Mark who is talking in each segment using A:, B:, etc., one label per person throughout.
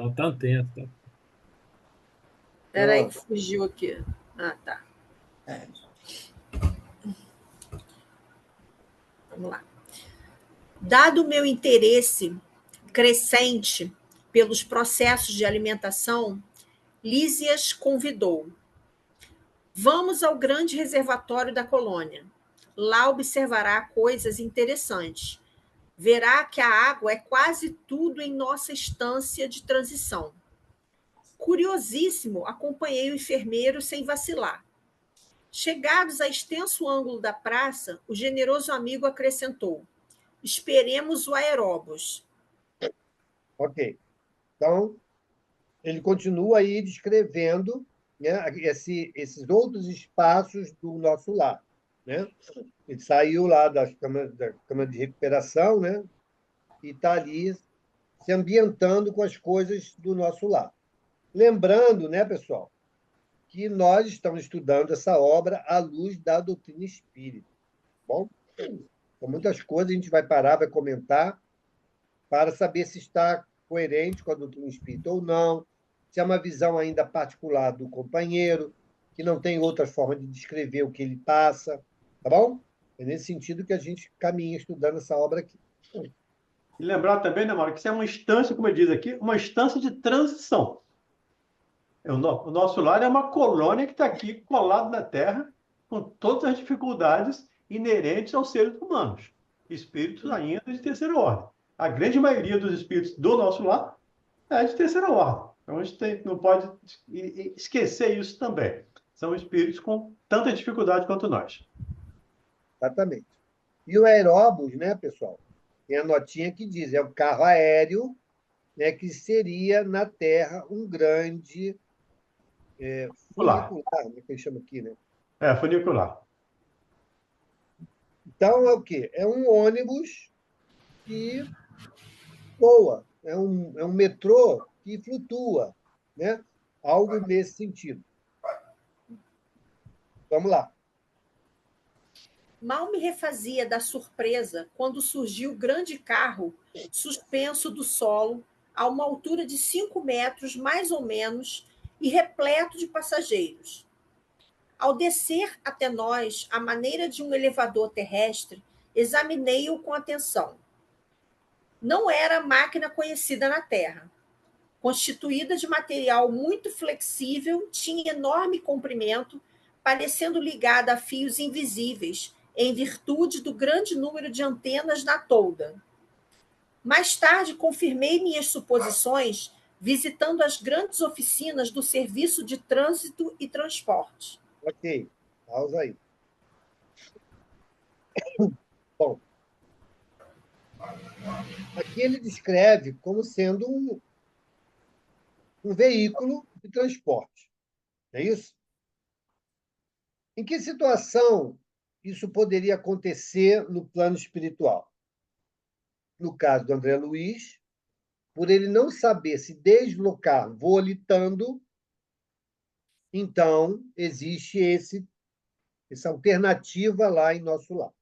A: Não, tá atento. Tá.
B: Espera aí que fugiu aqui. Ah, tá. Vamos lá. Dado o meu interesse crescente pelos processos de alimentação, Lísias convidou. Vamos ao grande reservatório da colônia. Lá observará coisas interessantes. Verá que a água é quase tudo em nossa estância de transição. Curiosíssimo, acompanhei o enfermeiro sem vacilar. Chegados a extenso ângulo da praça, o generoso amigo acrescentou: esperemos o aeróbus.
C: Ok. Então, ele continua aí descrevendo, né, esses outros espaços do nosso lar. Né? Ele saiu lá da cama de recuperação, né? E está ali se ambientando com as coisas do nosso lar. Lembrando, né, pessoal, que nós estamos estudando essa obra à luz da doutrina espírita. Bom, então, muitas coisas a gente vai parar, vai comentar, para saber se está coerente com a doutrina espírita ou não, se é uma visão ainda particular do companheiro, que não tem outra forma de descrever o que ele passa, tá bom? É nesse sentido que a gente caminha estudando essa obra aqui.
D: E lembrar também, né, Mauro, que isso é uma instância, como eu diz aqui, uma instância de transição. O nosso lar é uma colônia que está aqui colado na Terra, com todas as dificuldades inerentes aos seres humanos, espíritos ainda de terceira ordem. A grande maioria dos espíritos do nosso lar é de terceira ordem. Então, a gente não pode esquecer isso também. São espíritos com tanta dificuldade quanto nós.
C: Exatamente. E o aeróbus, né, pessoal? Tem a notinha que diz, é o carro aéreo, né, que seria na Terra um grande funicular, né, que eles chamam aqui, né?
D: Funicular.
C: Então, é o quê? É um ônibus que voa, é um metrô que flutua, né? Algo nesse sentido. Vamos lá.
B: Mal me refazia da surpresa quando surgiu o grande carro suspenso do solo a uma altura de 5 metros, mais ou menos, e repleto de passageiros. Ao descer até nós, à maneira de um elevador terrestre, examinei-o com atenção. Não era máquina conhecida na Terra. Constituída de material muito flexível, tinha enorme comprimento, parecendo ligada a fios invisíveis, em virtude do grande número de antenas na tolda. Mais tarde, confirmei minhas suposições visitando as grandes oficinas do Serviço de Trânsito e Transporte.
C: Ok, pausa aí. Bom, aqui ele descreve como sendo um veículo de transporte. Não é isso? Em que situação isso poderia acontecer no plano espiritual? No caso do André Luiz, por ele não saber se deslocar volitando, então existe essa alternativa lá em nosso lar.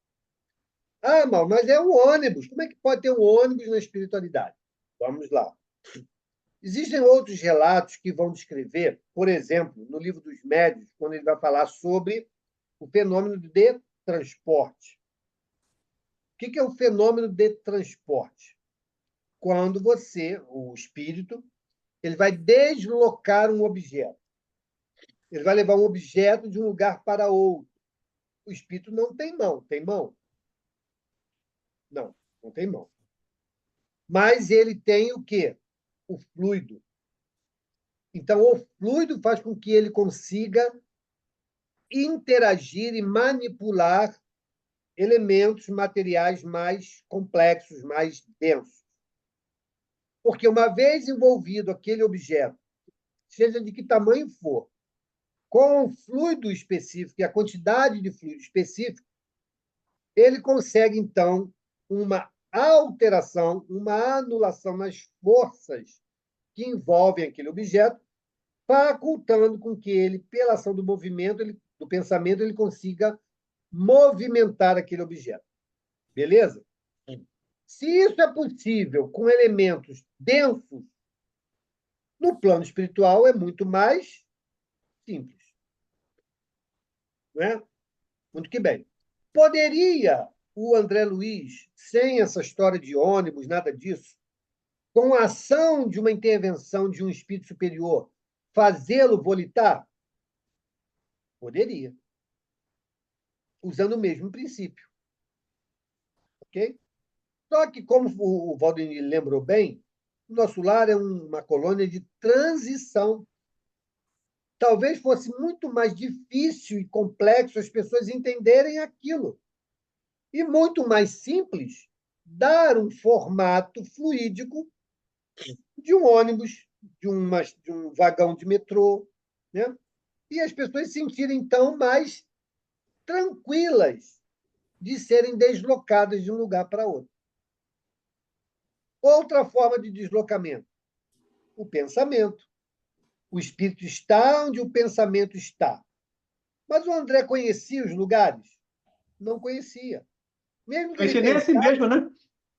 C: Ah, mas é um ônibus. Como é que pode ter um ônibus na espiritualidade? Vamos lá. Existem outros relatos que vão descrever, por exemplo, no Livro dos Médiuns, quando ele vai falar sobre o fenômeno de transporte. O que é o fenômeno de transporte? Quando você, o espírito, ele vai deslocar um objeto. Ele vai levar um objeto de um lugar para outro. O espírito não tem mão. Tem mão? Não, não tem mão. Mas ele tem o quê? O fluido. Então, o fluido faz com que ele consiga interagir e manipular elementos materiais mais complexos, mais densos. Porque uma vez envolvido aquele objeto, seja de que tamanho for, com o fluido específico e a quantidade de fluido específico, ele consegue, então, uma alteração, uma anulação nas forças que envolvem aquele objeto, facultando com que ele, pela ação do movimento, do pensamento, ele consiga movimentar aquele objeto. Beleza? Se isso é possível com elementos densos, No plano espiritual é muito mais simples, não é? Muito que bem. Poderia o André Luiz, sem essa história de ônibus, nada disso, com a ação de uma intervenção de um espírito superior, fazê-lo volitar? Poderia, usando o mesmo princípio. Ok? Só que, como o Valdemir lembrou bem, o nosso lar é uma colônia de transição. Talvez fosse muito mais difícil e complexo as pessoas entenderem aquilo. E muito mais simples dar um formato fluídico de um ônibus, de um vagão de metrô, né? E as pessoas se sentirem, então, mais tranquilas de serem deslocadas de um lugar para outro. Outra forma de deslocamento, o pensamento. O espírito está onde o pensamento está. Mas o André conhecia os lugares? Não conhecia. Mesmo que ele
D: Conhecia nem a si
C: pensasse,
D: mesmo, né?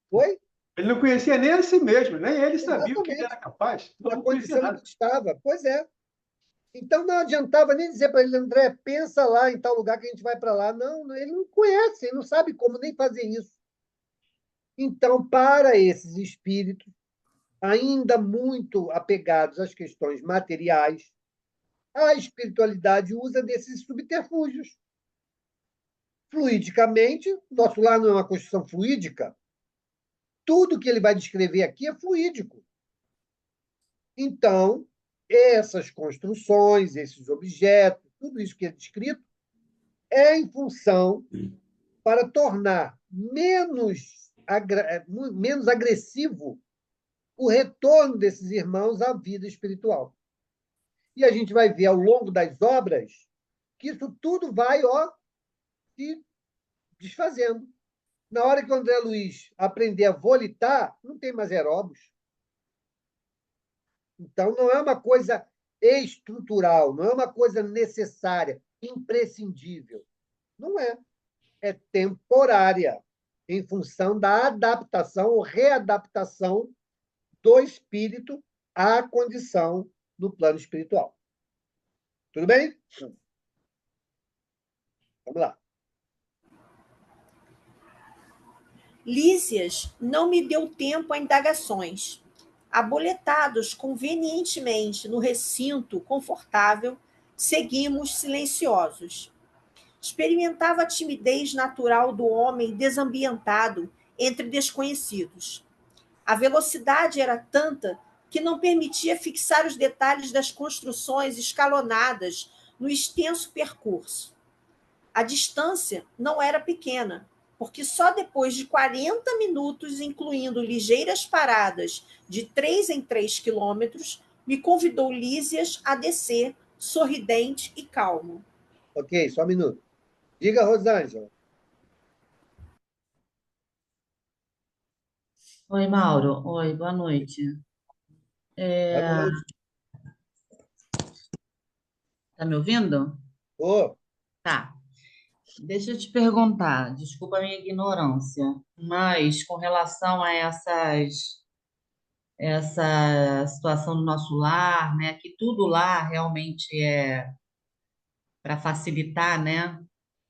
C: foi?
D: Ele não conhecia nem a si mesmo, nem ele sabia o que ele
C: Exatamente.
D: era capaz.
C: Na
D: Não conhecia
C: condição em
D: nada.
C: que estava. Pois é. Então não adiantava nem dizer para ele, André, pensa lá em tal lugar que a gente vai para lá. Não, ele não conhece, ele não sabe como nem fazer isso. Então, para esses espíritos, ainda muito apegados às questões materiais, a espiritualidade usa desses subterfúgios. Fluidicamente, nosso lar não é uma construção fluídica, tudo que ele vai descrever aqui é fluídico. Então, essas construções, esses objetos, tudo isso que é descrito, é em função para tornar menos agressivo o retorno desses irmãos à vida espiritual. E a gente vai ver ao longo das obras que isso tudo vai se desfazendo. Na hora que o André Luiz aprender a volitar, não tem mais aeróbios. Então, não é uma coisa estrutural, não é uma coisa necessária, imprescindível. Não é. É temporária, em função da adaptação ou readaptação do espírito à condição no plano espiritual. Tudo bem? Vamos lá.
B: Lísias não me deu tempo a indagações. Aboletados convenientemente no recinto confortável, seguimos silenciosos. Experimentava a timidez natural do homem desambientado entre desconhecidos. A velocidade era tanta que não permitia fixar os detalhes das construções escalonadas no extenso percurso. A distância não era pequena, porque só depois de 40 minutos, incluindo ligeiras paradas de 3 em 3 quilômetros, me convidou Lísias a descer, sorridente e calmo.
C: Ok, só um minuto. Diga, Rosângela.
A: Oi, Mauro. Oi, boa noite.
C: Boa noite.
A: Tá me ouvindo?
C: Oh,
A: Tá. Deixa eu te perguntar, desculpa a minha ignorância, mas com relação a essa situação do nosso lar, né, que tudo lá realmente é para facilitar, né,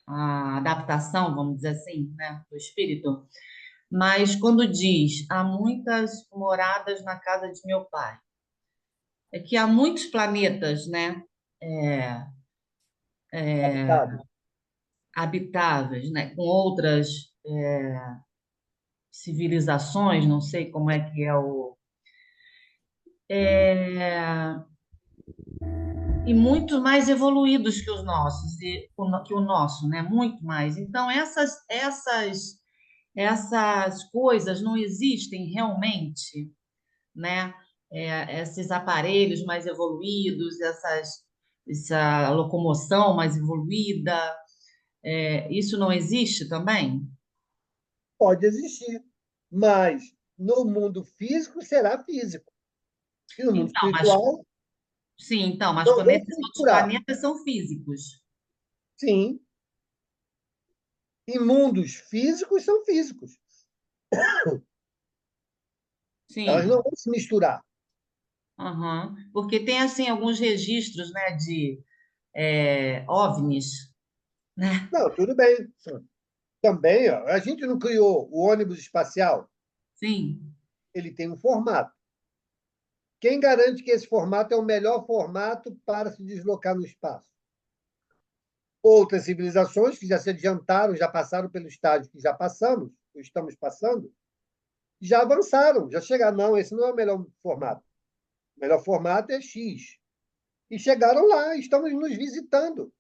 A: a adaptação, vamos dizer assim, né, do espírito. Mas quando diz há muitas moradas na casa de meu pai, é que há muitos planetas, né? É,
C: habitado.
A: habitáveis, né, com outras civilizações, não sei como é que é é, e muito mais evoluídos que os nossos que o nosso, né, muito mais. Então essas coisas não existem realmente, né? Esses aparelhos mais evoluídos, essa locomoção mais evoluída, isso não existe também?
C: Pode existir, mas no mundo físico será físico. E no mundo
A: Então, mas
C: espiritual,
A: sim, então, mas
C: não
A: quando
C: vão se
A: esses outros
C: misturar.
A: planetas são físicos.
C: Sim, e mundos físicos são físicos. Elas
A: Sim.
C: não vão se misturar.
A: Aham. Porque tem, assim, alguns registros, né, de OVNIs, né?
C: Não, tudo bem. Também, ó, a gente não criou o ônibus espacial,
A: Sim,
C: ele tem um formato. Quem garante que esse formato é o melhor formato para se deslocar no espaço? Outras civilizações que já se adiantaram, já passaram pelo estágio que já passamos, ou estamos passando, já avançaram, já chegaram. Não, esse não é o melhor formato. O melhor formato é X. E chegaram lá, estamos nos visitando.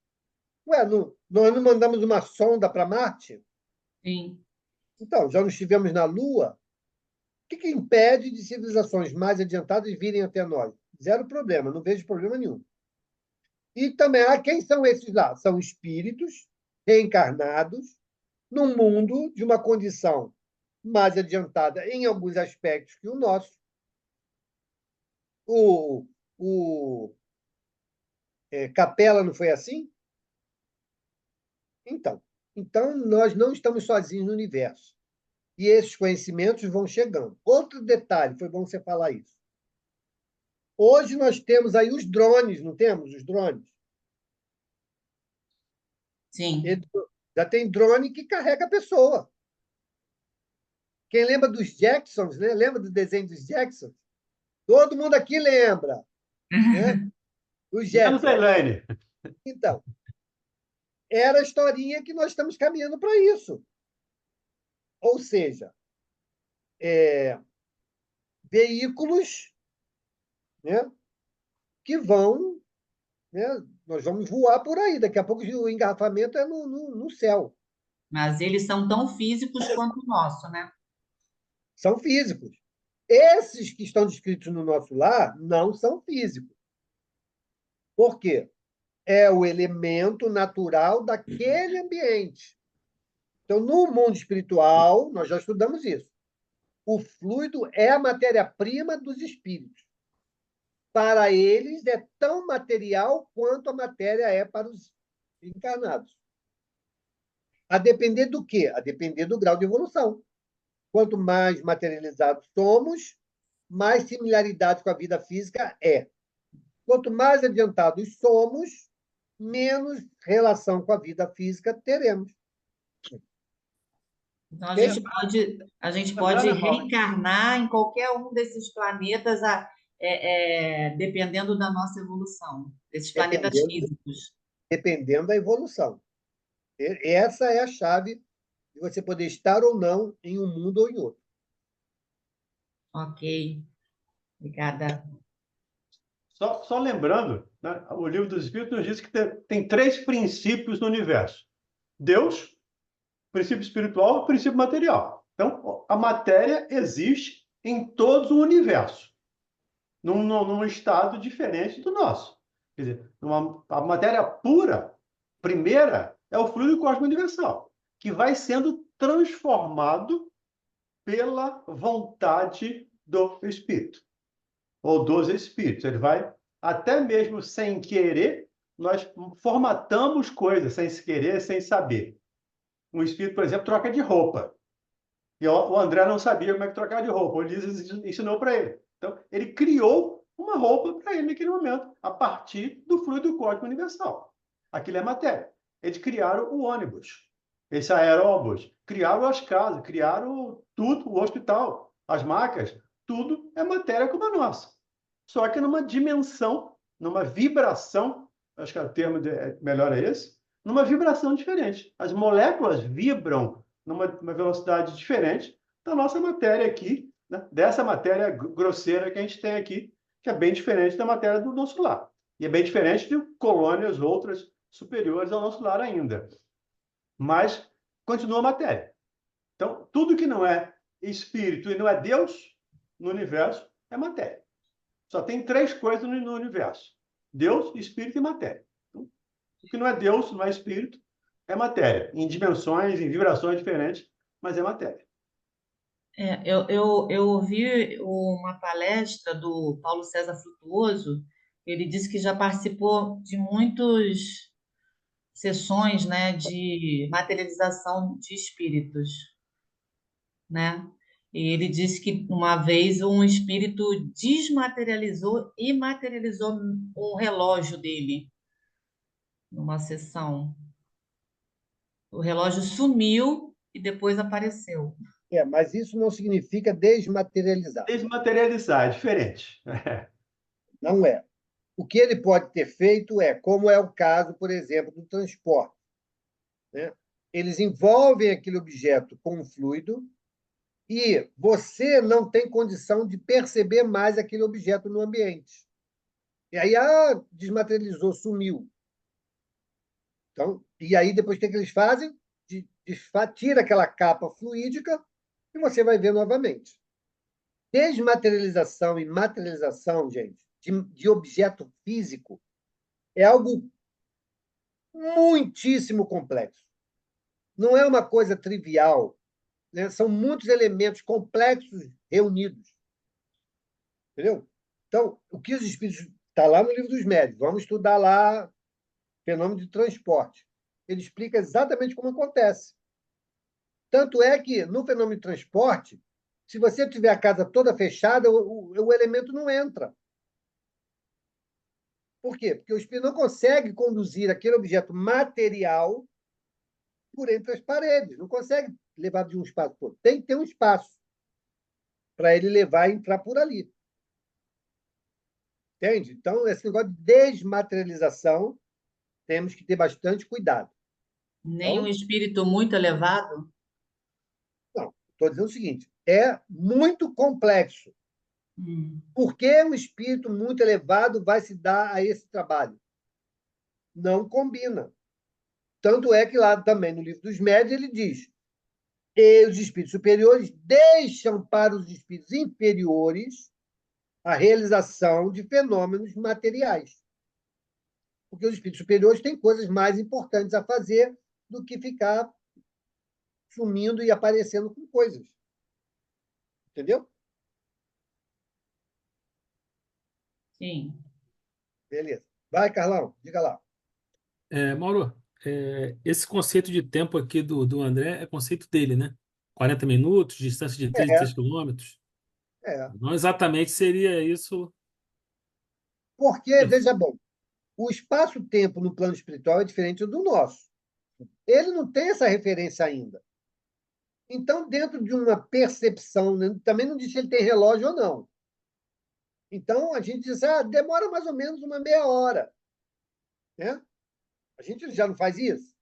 C: Ué, nós não mandamos uma sonda para Marte?
A: sim.
C: Então, já não estivemos na Lua? O que impede de civilizações mais adiantadas virem até nós? Zero problema, não vejo problema nenhum. E também, quem são esses lá? São espíritos reencarnados num mundo de uma condição mais adiantada em alguns aspectos que o nosso. O, o Capela não foi assim? Então, então, nós não estamos sozinhos no universo. E esses conhecimentos vão chegando. Outro detalhe, foi bom você falar isso. Hoje nós temos aí os drones, não temos os drones?
A: Sim.
C: Ele- Já tem drone que carrega a pessoa. Quem lembra dos Jacksons, né? Lembra do desenho dos Jacksons? Todo mundo aqui lembra, né? Os
D: Menos a
C: Jacksons.
D: Elaine.
C: Então, era a historinha que nós estamos caminhando para isso. Ou seja, veículos, né, que vão, né, nós vamos voar por aí. Daqui a pouco o engarrafamento é no céu.
A: Mas eles são tão físicos quanto o nosso, né?
C: São físicos. Esses que estão descritos no nosso lar não são físicos. Por quê? É o elemento natural daquele ambiente. Então, no mundo espiritual, nós já estudamos isso. O fluido é a matéria-prima dos espíritos. Para eles, é tão material quanto a matéria é para os encarnados. A depender do quê? A depender do grau de evolução. Quanto mais materializados somos, mais similaridade com a vida física é. Quanto mais adiantados somos, menos relação com a vida física teremos.
A: Então
C: Ok?
A: a gente pode
D: Lembrando, Mauro,
A: reencarnar em qualquer um desses planetas, dependendo da nossa evolução, desses planetas
C: Dependendo,
A: físicos.
C: dependendo da evolução. Essa é a chave de você poder estar ou não em um mundo ou em outro.
A: Ok, obrigada.
D: só lembrando, né, o livro dos Espíritos nos diz que tem três princípios no universo: Deus, princípio espiritual e princípio material. Então, a matéria existe em todo o universo, num estado diferente do nosso. Quer dizer, a matéria pura, primeira, é o fluido cósmico universal, que vai sendo transformado pela vontade do Espírito, ou dos Espíritos. Ele vai, até mesmo sem querer, nós formatamos coisas, sem se querer, sem saber. Um Espírito, por exemplo, troca de roupa. E o André não sabia como é que trocar de roupa. O Ulisses ensinou para ele. Então, ele criou uma roupa para ele naquele momento, a partir do fluido cósmico universal. Aquilo é matéria. Eles criaram o ônibus, esse aeróbus, criaram as casas, criaram tudo, o hospital, as macas, tudo é matéria como a nossa. Só que numa dimensão, numa vibração, acho que o termo melhor é esse, numa vibração diferente. As moléculas vibram numa velocidade diferente da nossa matéria aqui, né? Dessa matéria grosseira que a gente tem aqui, que é bem diferente da matéria do nosso lar. E é bem diferente de colônias outras superiores ao nosso lar ainda. Mas continua matéria. Então, tudo que não é espírito e não é Deus no universo é matéria. Só tem três coisas no universo: Deus, espírito e matéria. Então, o que não é Deus, não é espírito, é matéria, em dimensões, em vibrações diferentes, mas é matéria.
A: Eu ouvi uma palestra do Paulo César Frutuoso. Ele disse que já participou de muitas sessões, né, de materialização de espíritos, né? E ele disse que uma vez um espírito desmaterializou e materializou um relógio dele numa sessão. O relógio sumiu e depois apareceu.
C: Mas isso não significa desmaterializar.
D: Desmaterializar, é diferente.
C: Não é. O que ele pode ter feito como é o caso, por exemplo, do transporte, né? Eles envolvem aquele objeto com um fluido e você não tem condição de perceber mais aquele objeto no ambiente. E aí, desmaterializou, sumiu. Então, e aí, depois, o que eles fazem? Tira aquela capa fluídica e você vai ver novamente. Desmaterialização e materialização, gente, de objeto físico é algo muitíssimo complexo. Não é uma coisa trivial, né? São muitos elementos complexos reunidos. Entendeu? Então, o que os espíritos. Está lá no livro dos médiuns. Vamos estudar lá fenômeno de transporte. Ele explica exatamente como acontece. Tanto é que, no fenômeno de transporte, se você tiver a casa toda fechada, o elemento não entra. Por quê? Porque o espírito não consegue conduzir aquele objeto material por entre as paredes, não consegue levar de um espaço para outro. Tem que ter um espaço para ele levar e entrar por ali. Entende? Então, esse negócio de desmaterialização, temos que ter bastante cuidado.
A: Nem um
C: Então,
A: espírito muito elevado?
C: não, estou dizendo o seguinte: é muito complexo.
A: Hum.
C: Por que um espírito muito elevado vai se dar a esse trabalho? Não combina. Tanto é que lá também no livro dos médiuns ele diz: e os espíritos superiores deixam para os espíritos inferiores a realização de fenômenos materiais. Porque os espíritos superiores têm coisas mais importantes a fazer do que ficar sumindo e aparecendo com coisas. Entendeu?
A: Sim.
C: Beleza. Vai, Carlão, diga lá.
E: Mauro, esse conceito de tempo aqui do André é conceito dele, né? 40 minutos, distância de 33
C: É,
E: quilômetros.
C: é.
E: Não exatamente seria isso.
C: Porque, veja bom, o espaço-tempo no plano espiritual é diferente do nosso. Ele não tem essa referência ainda. Então, dentro de uma percepção, né, também não diz se ele tem relógio ou não. Então, a gente diz, demora mais ou menos uma meia hora. Né? A gente já não faz isso.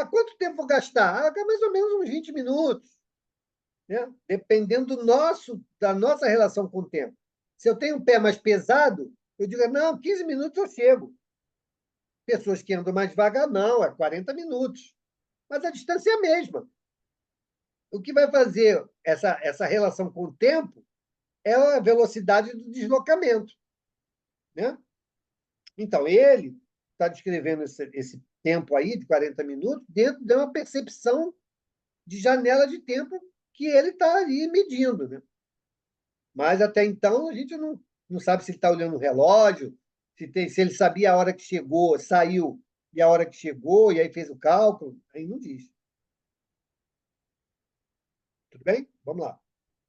C: Quanto tempo vou gastar? Mais ou menos uns 20 minutos. Né? Dependendo da nossa relação com o tempo. Se eu tenho um pé mais pesado, eu digo, não, 15 minutos eu chego. Pessoas que andam mais devagar, não, é 40 minutos. Mas a distância é a mesma. O que vai fazer essa relação com o tempo é a velocidade do deslocamento. Né? Então, ele está descrevendo esse tempo aí, de 40 minutos, dentro de uma percepção de janela de tempo que ele está ali medindo. Né? Mas, até então, a gente não sabe se ele está olhando o relógio, se ele sabia a hora que chegou, saiu, e a hora que chegou, e aí fez o cálculo. Aí não diz. Tudo bem? Vamos lá.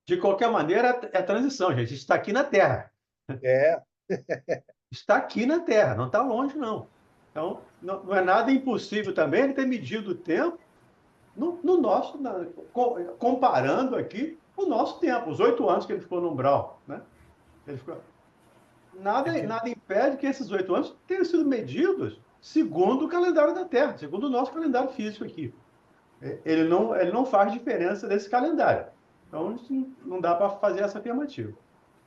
D: De qualquer maneira, é transição, gente. Está aqui na Terra.
C: É.
D: Está aqui na Terra, não está longe, não. Então, não é nada impossível também ele ter medido o tempo no nosso, comparando aqui o nosso tempo, os 8 anos que ele ficou no umbral. Né? Nada impede que esses 8 anos tenham sido medidos segundo o calendário da Terra, segundo o nosso calendário físico aqui. Ele não faz diferença desse calendário. Então, não dá para fazer essa afirmativa.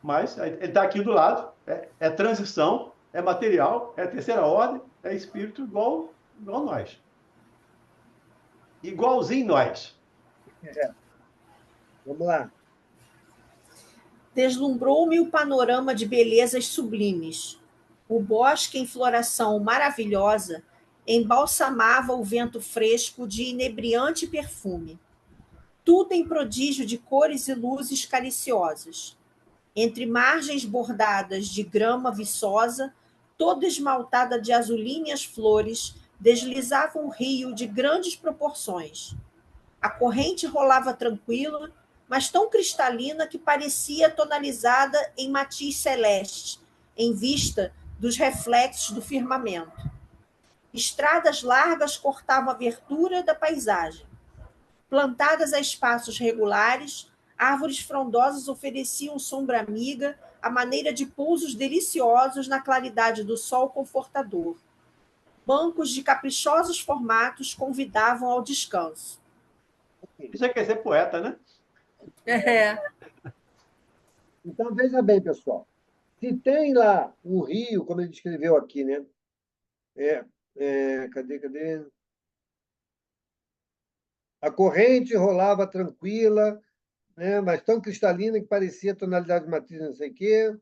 D: Mas ele está aqui do lado, é transição, é material, é terceira ordem, é espírito igual nós. Igualzinho nós.
C: Vamos lá.
B: Deslumbrou-me o panorama de belezas sublimes. O bosque em floração maravilhosa embalsamava o vento fresco de inebriante perfume. Tudo em prodígio de cores e luzes cariciosas. Entre margens bordadas de grama viçosa, toda esmaltada de azulíneas flores, deslizava um rio de grandes proporções. A corrente rolava tranquila, mas tão cristalina que parecia tonalizada em matiz celeste, em vista dos reflexos do firmamento. Estradas largas cortavam a verdura da paisagem. Plantadas a espaços regulares, árvores frondosas ofereciam sombra amiga, à maneira de pousos deliciosos na claridade do sol confortador. Bancos de caprichosos formatos convidavam ao descanso.
D: Isso é quer ser poeta, né?
C: Então, veja bem, pessoal. Se tem lá um rio, como ele descreveu aqui, né? Cadê? A corrente rolava tranquila, né? Mas tão cristalina que parecia tonalidade de matriz, não sei o quê.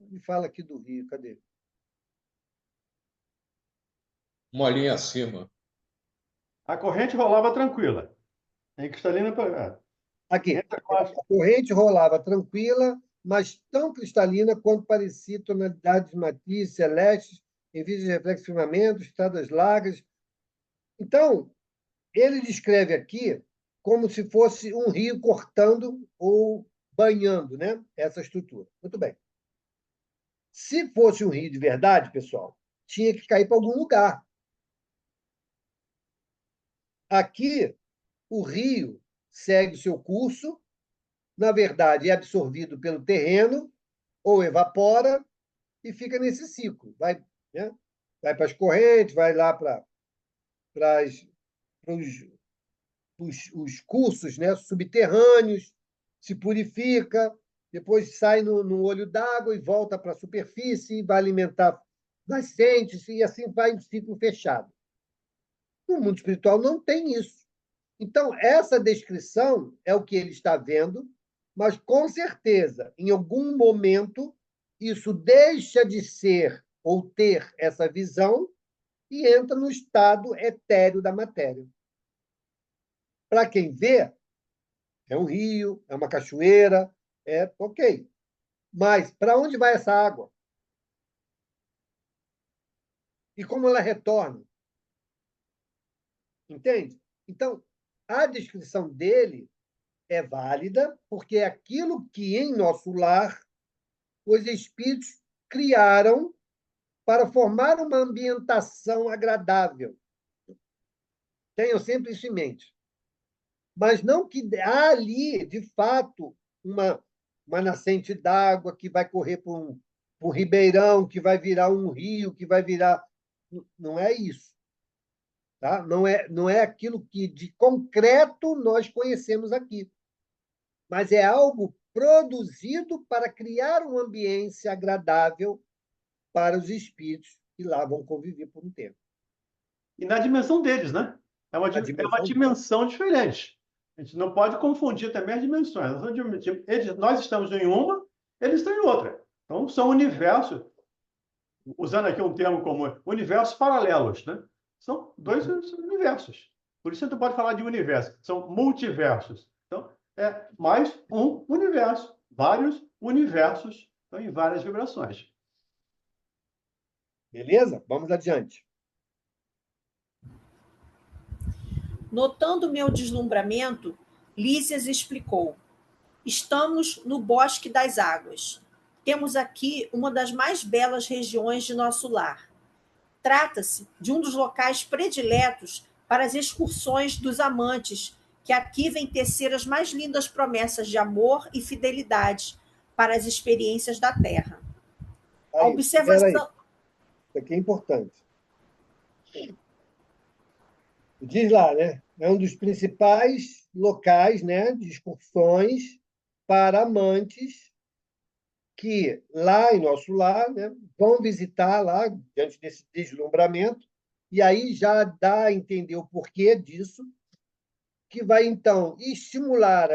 C: Me fala aqui do rio, cadê?
F: Uma linha acima.
D: A corrente rolava tranquila. Em cristalina.
C: Aqui.
D: Entra com a-
C: A corrente rolava tranquila, mas tão cristalina quanto parecia tonalidade de matriz celestes, em vista de reflexos firmamentos, estradas largas. Então, ele descreve aqui como se fosse um rio cortando ou banhando, né? Essa estrutura. Muito bem. Se fosse um rio de verdade, pessoal, tinha que cair para algum lugar. Aqui, o rio segue o seu curso, na verdade, é absorvido pelo terreno ou evapora e fica nesse ciclo. Vai, né? Vai para as correntes, vai lá para os cursos, né, subterrâneos, se purifica, depois sai no olho d'água e volta para a superfície, vai alimentar nascentes, e assim vai um ciclo fechado. No mundo espiritual não tem isso. Então, essa descrição é o que ele está vendo, mas, com certeza, em algum momento, isso deixa de ser ou ter essa visão e entra no estado etéreo da matéria. Para quem vê, é um rio, é uma cachoeira, é ok. Mas para onde vai essa água? E como ela retorna? Entende? Então, a descrição dele é válida, porque é aquilo que em nosso lar os espíritos criaram para formar uma ambientação agradável. Tenham sempre isso em mente. Mas não que há ali, de fato, uma nascente d'água que vai correr por um ribeirão, que vai virar um rio, que vai virar. Não é isso. Tá? Não é aquilo que de concreto nós conhecemos aqui. Mas é algo produzido para criar uma ambiência agradável para os espíritos que lá vão conviver por um tempo.
D: E na dimensão deles, né? É uma dimensão diferente. A gente não pode confundir também as dimensões. Nós estamos em uma, eles estão em outra. Então, são universos, usando aqui um termo comum, universos paralelos, né? São dois universos. Por isso, a gente não pode falar de universo, são multiversos. Então, é mais um universo, vários universos, então, em várias vibrações.
C: Beleza? Vamos adiante.
B: Notando meu deslumbramento, Lísias explicou: estamos no Bosque das Águas. Temos aqui uma das mais belas regiões de nosso lar. Trata-se de um dos locais prediletos para as excursões dos amantes, que aqui vêm tecer as mais lindas promessas de amor e fidelidade para as experiências da terra. A observação.
C: Isso aqui é importante. Diz lá, né? É um dos principais locais, né, de excursões para amantes que lá em nosso lar, né, vão visitar lá diante desse deslumbramento e aí já dá a entender o porquê disso, que vai então estimular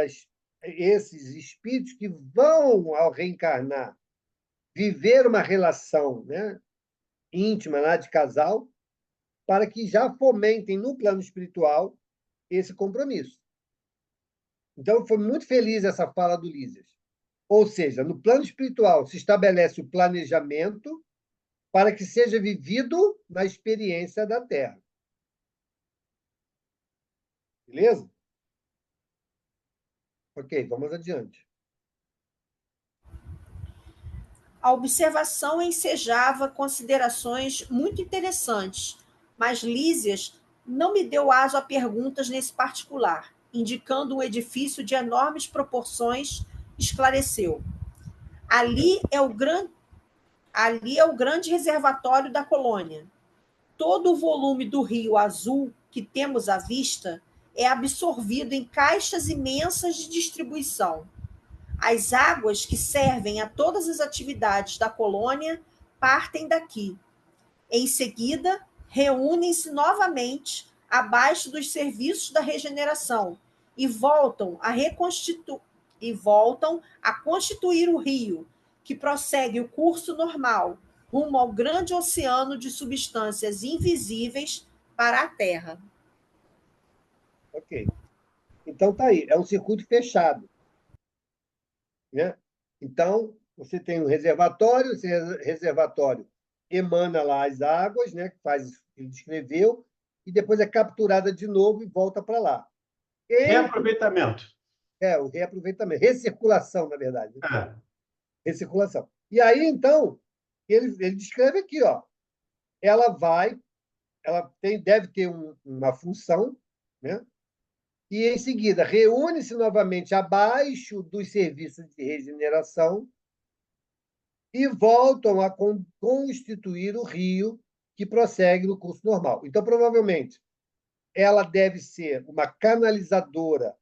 C: esses espíritos que vão ao reencarnar viver uma relação, né, íntima lá de casal, para que já fomentem no plano espiritual esse compromisso. Então, foi muito feliz essa fala do Lísias. Ou seja, no plano espiritual se estabelece o planejamento para que seja vivido na experiência da Terra. Beleza? Ok, vamos adiante.
B: A observação ensejava considerações muito interessantes, mas Lísias não me deu aso a perguntas nesse particular, indicando um edifício de enormes proporções, esclareceu. Ali é o grande reservatório da colônia. Todo o volume do Rio Azul que temos à vista é absorvido em caixas imensas de distribuição. As águas que servem a todas as atividades da colônia partem daqui. Em seguida, reúnem-se novamente abaixo dos serviços da regeneração e voltam a constituir o rio, que prossegue o curso normal rumo ao grande oceano de substâncias invisíveis para a Terra.
C: Ok. Então, tá aí. É um circuito fechado. Né? Então, você tem um reservatório, esse reservatório emana lá as águas, né, que faz isso que ele descreveu, e depois é capturada de novo e volta para lá.
D: Reaproveitamento.
C: O reaproveitamento. Recirculação, na verdade.
D: É.
C: Recirculação. E aí, então, ele descreve aqui, ó, ela deve ter uma função, né? E, em seguida, reúne-se novamente abaixo dos serviços de regeneração e voltam a constituir o rio que prossegue no curso normal. Então, provavelmente, ela deve ser uma canalizadora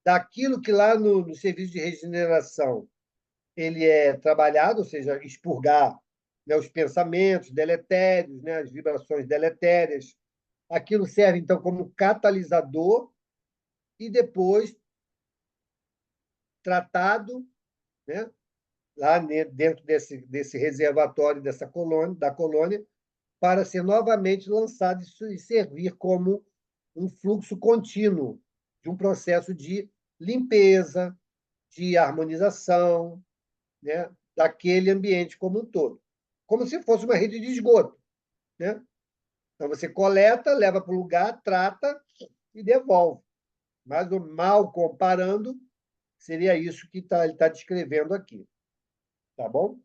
C: daquilo que lá no serviço de regeneração ele é trabalhado, ou seja, expurgar, né, os pensamentos deletérios, né, as vibrações deletérias. Aquilo serve, então, como catalisador e depois tratado, né, lá dentro desse reservatório da colônia, para ser novamente lançado e servir como um fluxo contínuo de um processo de limpeza, de harmonização, né, daquele ambiente como um todo. Como se fosse uma rede de esgoto. Né? Então, você coleta, leva para o lugar, trata e devolve. Mas, mal comparando, seria isso que ele está descrevendo aqui. Tá bom?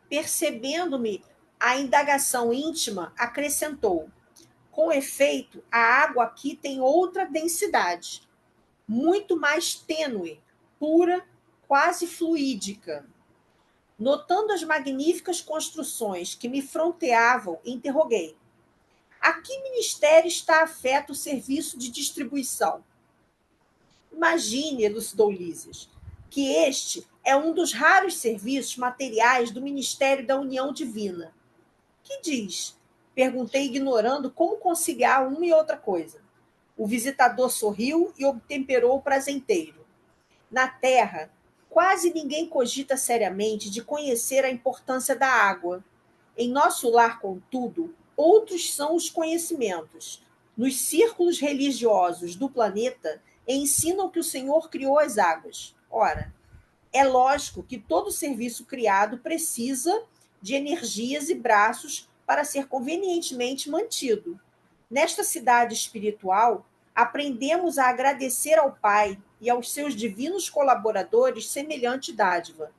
B: Percebendo-me a indagação íntima, acrescentou: com efeito, a água aqui tem outra densidade, muito mais tênue, pura, quase fluídica. Notando as magníficas construções que me fronteavam, interroguei: a que ministério está afeto o serviço de distribuição? Imagine, elucidou Lísias, que este é um dos raros serviços materiais do Ministério da União Divina. Que diz? Perguntei, ignorando como conciliar uma e outra coisa. O visitador sorriu e obtemperou o prazenteiro. Na Terra, quase ninguém cogita seriamente de conhecer a importância da água. Em nosso lar, contudo, outros são os conhecimentos. Nos círculos religiosos do planeta, ensinam que o Senhor criou as águas. Ora, é lógico que todo serviço criado precisa de energias e braços para ser convenientemente mantido. Nesta cidade espiritual, aprendemos a agradecer ao Pai e aos seus divinos colaboradores semelhante dádiva.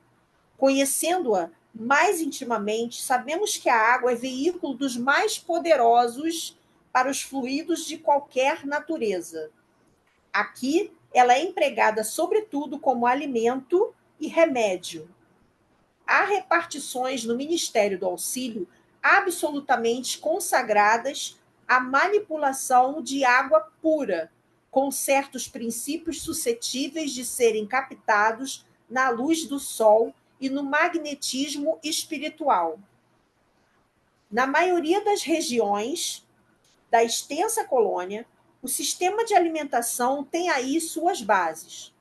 B: Conhecendo-a mais intimamente, sabemos que a água é veículo dos mais poderosos para os fluidos de qualquer natureza. Aqui, ela é empregada sobretudo como alimento e remédio. Há repartições no Ministério do Auxílio absolutamente consagradas à manipulação de água pura, com certos princípios suscetíveis de serem captados na luz do sol e no magnetismo espiritual. Na maioria das regiões da extensa colônia, o sistema de alimentação tem aí suas bases.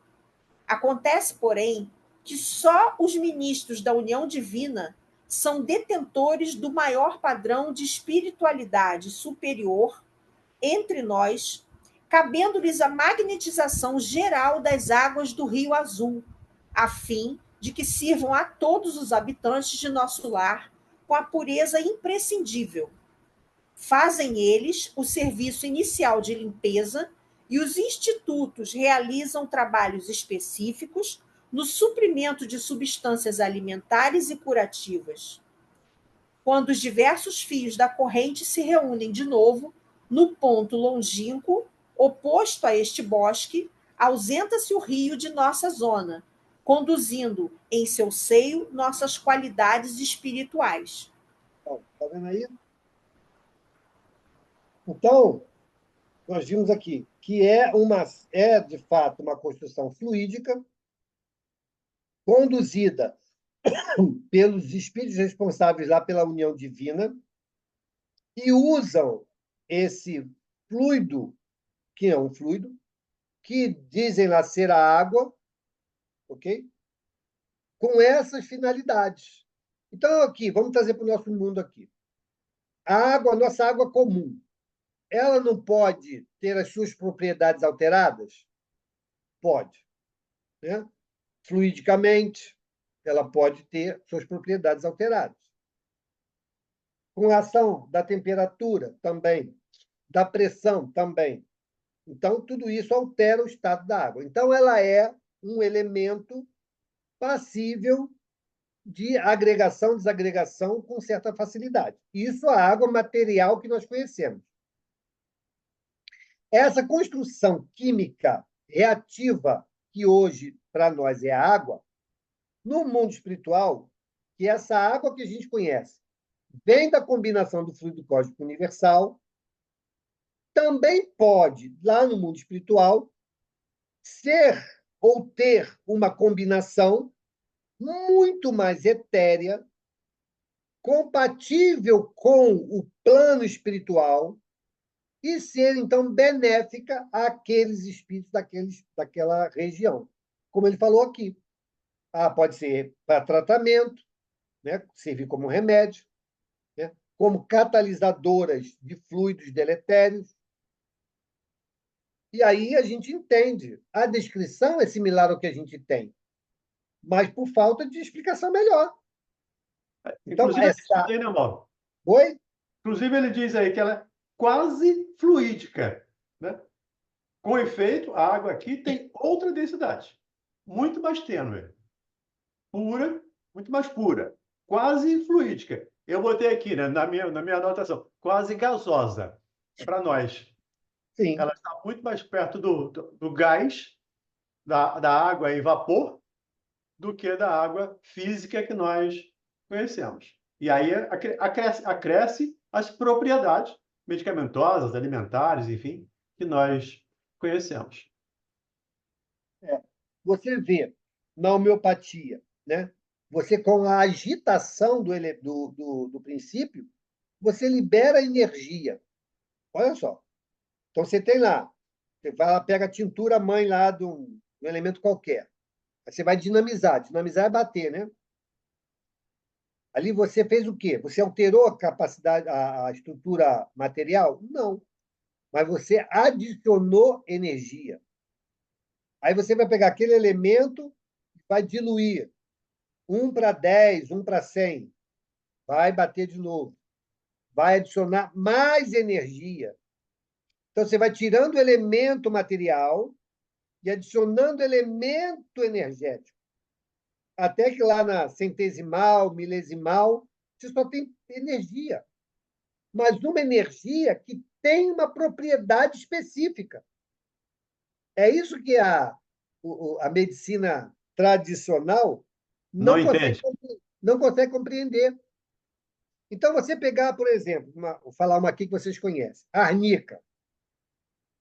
B: Acontece, porém, que só os ministros da União Divina são detentores do maior padrão de espiritualidade superior entre nós, cabendo-lhes a magnetização geral das águas do Rio Azul, a fim de que sirvam a todos os habitantes de nosso lar com a pureza imprescindível. Fazem eles o serviço inicial de limpeza e os institutos realizam trabalhos específicos no suprimento de substâncias alimentares e curativas. Quando os diversos fios da corrente se reúnem de novo no ponto longínquo oposto a este bosque, ausenta-se o rio de nossa zona, conduzindo em seu seio nossas qualidades espirituais.
C: Está vendo aí? Então, nós vimos aqui que é de fato uma construção fluídica, conduzida pelos espíritos responsáveis lá pela união divina, e usam esse fluido, que é um fluido, que dizem lá ser a água, ok? Com essas finalidades. Então, aqui, vamos trazer para o nosso mundo aqui. A nossa água comum, ela não pode ter as suas propriedades alteradas? Pode. Né? Fluidicamente, ela pode ter suas propriedades alteradas. Com a ação da temperatura, também. Da pressão, também. Então, tudo isso altera o estado da água. Então, ela é um elemento passível de agregação, desagregação com certa facilidade. Isso a água material que nós conhecemos. Essa construção química reativa que hoje para nós é a água, no mundo espiritual, que essa água que a gente conhece vem da combinação do fluido cósmico universal, também pode, lá no mundo espiritual, ser ou ter uma combinação muito mais etérea, compatível com o plano espiritual e ser, então, benéfica àqueles espíritos daquela região. Como ele falou aqui. Pode ser para tratamento, né? Servir como remédio, né? Como catalisadoras de fluidos deletérios. E aí a gente entende. A descrição é similar ao que a gente tem, mas por falta de explicação melhor. Então,
D: Inclusive, ele diz aí, né, Mauro?
C: Oi?
D: Inclusive, ele diz aí que ela é quase fluídica. Né? Com efeito, a água aqui tem outra densidade, muito mais tênue, pura, muito mais pura, quase fluídica. Eu botei aqui, né, na minha anotação, quase gasosa para nós.
C: Sim.
D: Ela está muito mais perto do gás, da água em vapor, do que da água física que nós conhecemos. E aí acresce as propriedades medicamentosas, alimentares, enfim, que nós conhecemos.
C: Você vê na homeopatia, né? Você, com a agitação do princípio, você libera energia. Olha só. Então, você tem lá, você vai lá, pega a tintura mãe lá de um elemento qualquer. Aí você vai dinamizar. Dinamizar é bater, né? Ali você fez o quê? Você alterou a capacidade, a estrutura material? Não. Mas você adicionou energia. Aí você vai pegar aquele elemento e vai diluir. 1 para 10, 1 para 100. Vai bater de novo. Vai adicionar mais energia. Então, você vai tirando o elemento material e adicionando elemento energético. Até que lá na centesimal, milesimal, você só tem energia. Mas uma energia que tem uma propriedade específica. É isso que a medicina tradicional
D: Não entende.
C: não consegue compreender. Então, você pegar, por exemplo, vou falar uma aqui que vocês conhecem, a arnica.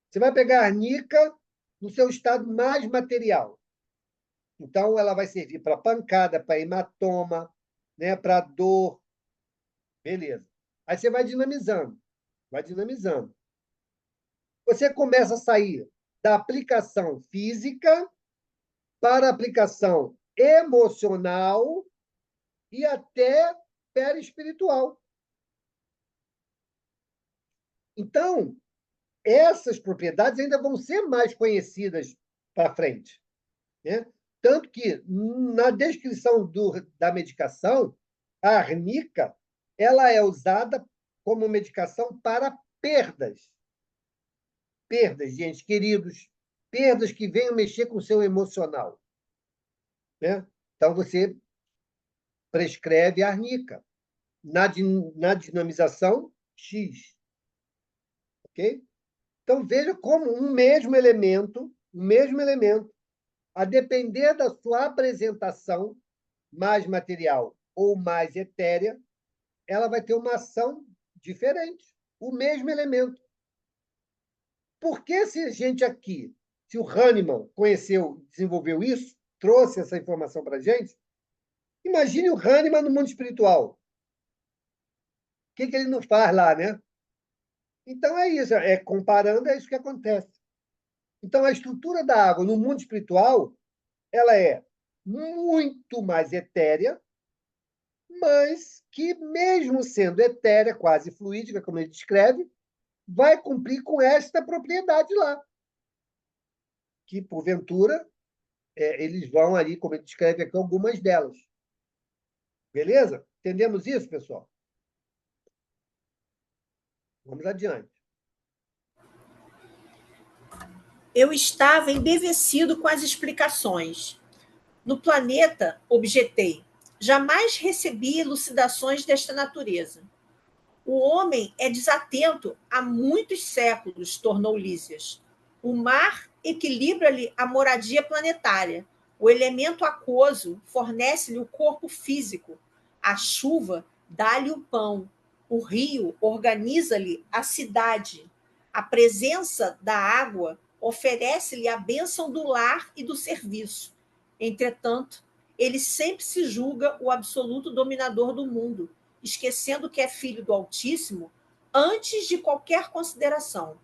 C: Você vai pegar a arnica no seu estado mais material. Então, ela vai servir para pancada, para hematoma, né, para dor. Beleza. Aí você vai dinamizando, vai dinamizando. Você começa a sair da aplicação física para a aplicação emocional e até perispiritual. Então, essas propriedades ainda vão ser mais conhecidas para frente. Né? Tanto que, na descrição da medicação, a arnica ela é usada como medicação para perdas. Perdas de entes queridos, perdas que venham mexer com o seu emocional. Né? Então, você prescreve a arnica na dinamização X. Ok? Então, veja como um mesmo elemento, a depender da sua apresentação mais material ou mais etérea, ela vai ter uma ação diferente. O mesmo elemento. Por que se a gente aqui, se o Hahnemann conheceu, desenvolveu isso, trouxe essa informação para a gente, imagine o Hahnemann no mundo espiritual. O que ele não faz lá, né? Então, é isso. Comparando, é isso que acontece. Então, a estrutura da água no mundo espiritual, ela é muito mais etérea, mas que, mesmo sendo etérea, quase fluídica, como ele descreve, vai cumprir com esta propriedade lá. Que, porventura, eles vão ali, como ele descreve aqui, algumas delas. Beleza? Entendemos isso, pessoal? Vamos adiante.
B: Eu estava embevecido com as explicações. No planeta, objetei, jamais recebi elucidações desta natureza. O homem é desatento há muitos séculos, tornou Lísias. O mar equilibra-lhe a moradia planetária. O elemento aquoso fornece-lhe o corpo físico. A chuva dá-lhe o pão. O rio organiza-lhe a cidade. A presença da água oferece-lhe a bênção do lar e do serviço. Entretanto, ele sempre se julga o absoluto dominador do mundo, esquecendo que é filho do Altíssimo antes de qualquer consideração.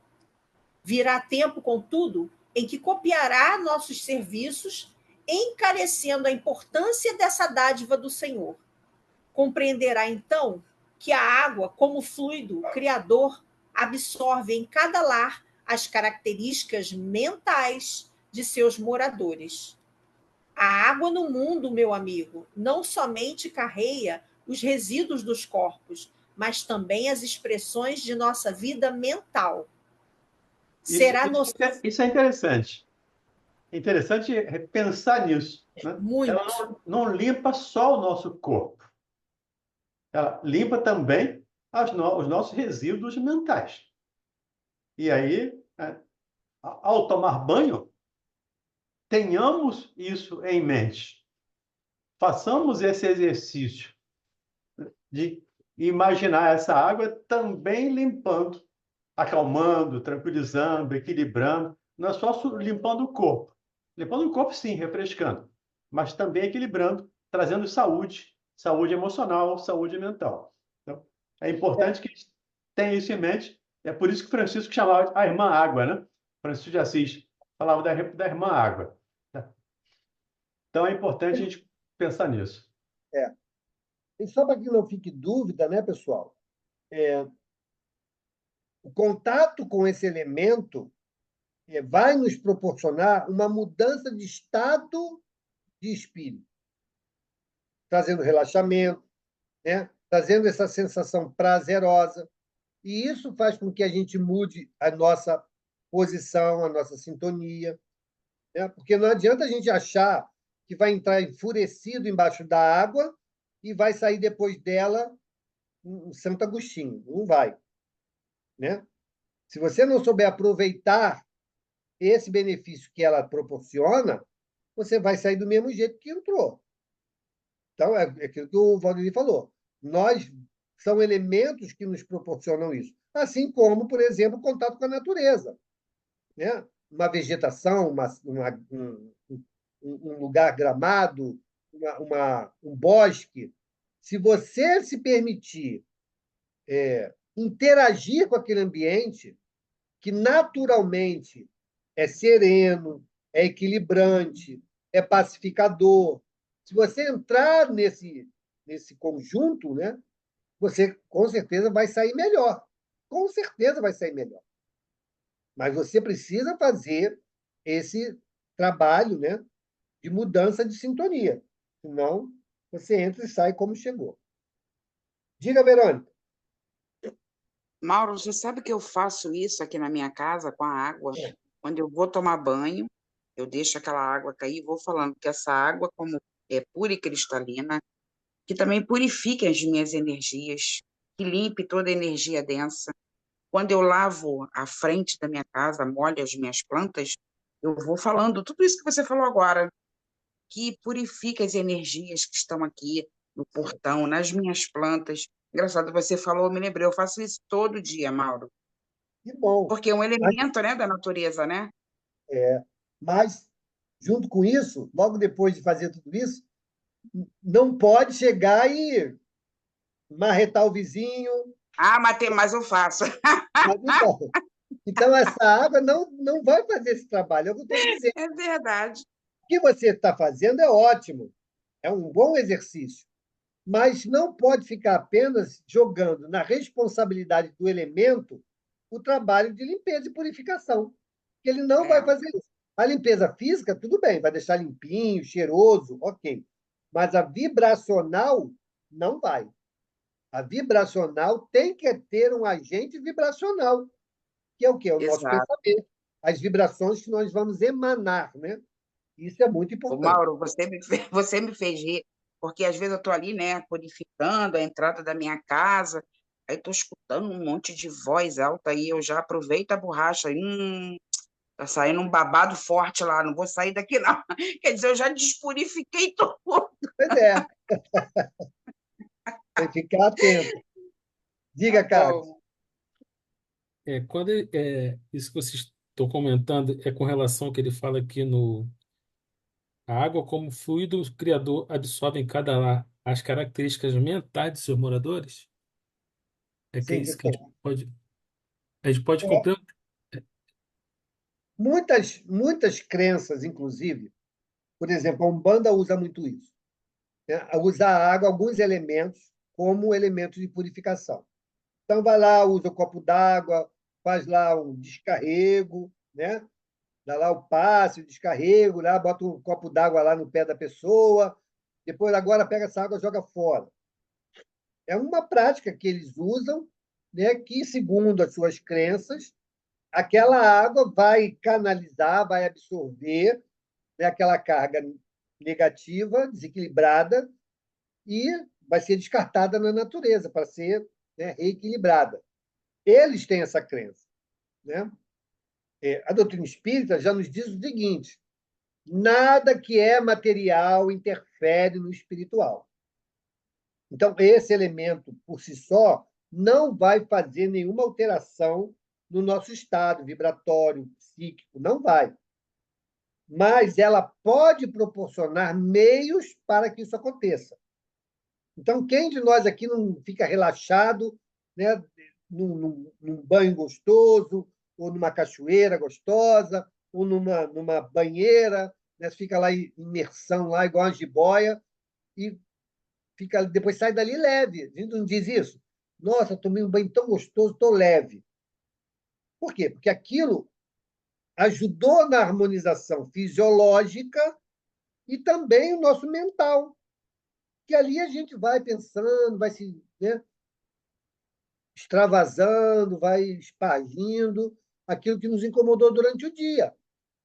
B: Virá tempo, contudo, em que copiará nossos serviços, encarecendo a importância dessa dádiva do Senhor. Compreenderá, então, que a água, como fluido criador, absorve em cada lar as características mentais de seus moradores. A água no mundo, meu amigo, não somente carrega os resíduos dos corpos, mas também as expressões de nossa vida mental. Será
D: Isso é interessante. É interessante pensar nisso. Né?
B: muito.
D: Ela não limpa só o nosso corpo. Ela limpa também os nossos resíduos mentais. E aí, ao tomar banho, tenhamos isso em mente. Façamos esse exercício de imaginar essa água também limpando, acalmando, tranquilizando, equilibrando. Não é só limpando o corpo. Limpando o corpo, sim, refrescando, mas também equilibrando, trazendo saúde, saúde emocional, saúde mental. Então, é importante que tenha isso em mente. É por isso que Francisco chamava a irmã água, né? Francisco de Assis falava da irmã água. Então, é importante a gente pensar nisso.
C: E só para que não fique dúvida, né, pessoal? O contato com esse elemento vai nos proporcionar uma mudança de estado de espírito, trazendo relaxamento, né? Trazendo essa sensação prazerosa. E isso faz com que a gente mude a nossa posição, a nossa sintonia. Né? Porque não adianta a gente achar que vai entrar enfurecido embaixo da água e vai sair depois dela um Santo Agostinho. Não vai. Né? Se você não souber aproveitar esse benefício que ela proporciona, você vai sair do mesmo jeito que entrou. Então, é aquilo que o Valdir falou. São elementos que nos proporcionam isso. Assim como, por exemplo, o contato com a natureza. Né? Uma vegetação, um lugar gramado, um bosque. Se você se permitir interagir com aquele ambiente, que naturalmente é sereno, é equilibrante, é pacificador. Se você entrar nesse conjunto, né, você com certeza vai sair melhor. Com certeza vai sair melhor. Mas você precisa fazer esse trabalho, né, de mudança de sintonia. Senão, você entra e sai como chegou. Diga, Verônica.
G: Mauro, você sabe que eu faço isso aqui na minha casa com a água? Quando eu vou tomar banho, eu deixo aquela água cair e vou falando que essa água, como é pura e cristalina, que também purifique as minhas energias, que limpe toda a energia densa. Quando eu lavo a frente da minha casa, molho as minhas plantas, eu vou falando tudo isso que você falou agora, que purifica as energias que estão aqui no portão, nas minhas plantas. Engraçado, você falou, eu me lembrei, eu faço isso todo dia, Mauro,
C: Que bom.
G: porque é um
C: Mas,
G: elemento, né, da natureza, né?
C: mas, junto com isso, logo depois de fazer tudo isso, não pode chegar e marretar o vizinho.
G: Ah, mas eu faço.
C: Mas, então, essa água não vai fazer esse trabalho. É o que eu estou dizendo.
G: É verdade.
C: O que você está fazendo é ótimo, é um bom exercício, mas não pode ficar apenas jogando na responsabilidade do elemento o trabalho de limpeza e purificação, que ele não vai
G: É,
C: fazer isso. A limpeza física, tudo bem, vai deixar limpinho, cheiroso, ok. Mas a vibracional não vai. A vibracional tem que ter um agente vibracional, que é o quê? É o nosso
G: exato.
C: pensamento, as vibrações que nós vamos emanar, né? Isso é muito
G: Ô,
C: importante.
G: Mauro, você me fez rir, porque às vezes eu estou ali, né, purificando a entrada da minha casa, aí estou escutando um monte de voz alta e eu já aproveito a borracha. Tá saindo um babado forte lá, não vou sair daqui, não. Quer dizer, eu já despurifiquei tudo.
C: Pois é, tem que ficar atento.
G: Tá
C: Diga, Carlos.
G: bom.
E: Isso que vocês estão comentando é com relação ao que ele fala aqui no a água como fluido criador absorve em cada lar as características mentais de seus moradores? É que é
C: Sim,
E: isso que
C: então,
E: a gente pode
C: é,
E: complementar.
C: muitas crenças, inclusive, por exemplo, a Umbanda usa muito isso, né? Usa a água, alguns elementos, como elementos de purificação. Então, vai lá, usa o copo d'água, faz lá um descarrego, né? Dá lá o passe, o descarrego, lá, bota um copo d'água lá no pé da pessoa, depois agora pega essa água e joga fora. É uma prática que eles usam, né, que, segundo as suas crenças, aquela água vai canalizar, vai absorver, né, aquela carga negativa, desequilibrada, e vai ser descartada na natureza para ser, né, reequilibrada. Eles têm essa crença. Né? A doutrina espírita já nos diz o seguinte: nada que é material interfere no espiritual. Então, esse elemento, por si só, não vai fazer nenhuma alteração no nosso estado vibratório, psíquico, não vai. Mas ela pode proporcionar meios para que isso aconteça. Então, quem de nós aqui não fica relaxado, né, num banho gostoso, ou numa cachoeira gostosa, ou numa banheira, né, fica lá em imersão, lá, igual uma jiboia, e fica, depois sai dali leve. A gente não diz isso? Nossa, tomei um banho tão gostoso, estou leve. Por quê? Porque aquilo ajudou na harmonização fisiológica e também o nosso mental. Que ali a gente vai pensando, vai se, né, extravasando, vai espargindo aquilo que nos incomodou durante o dia.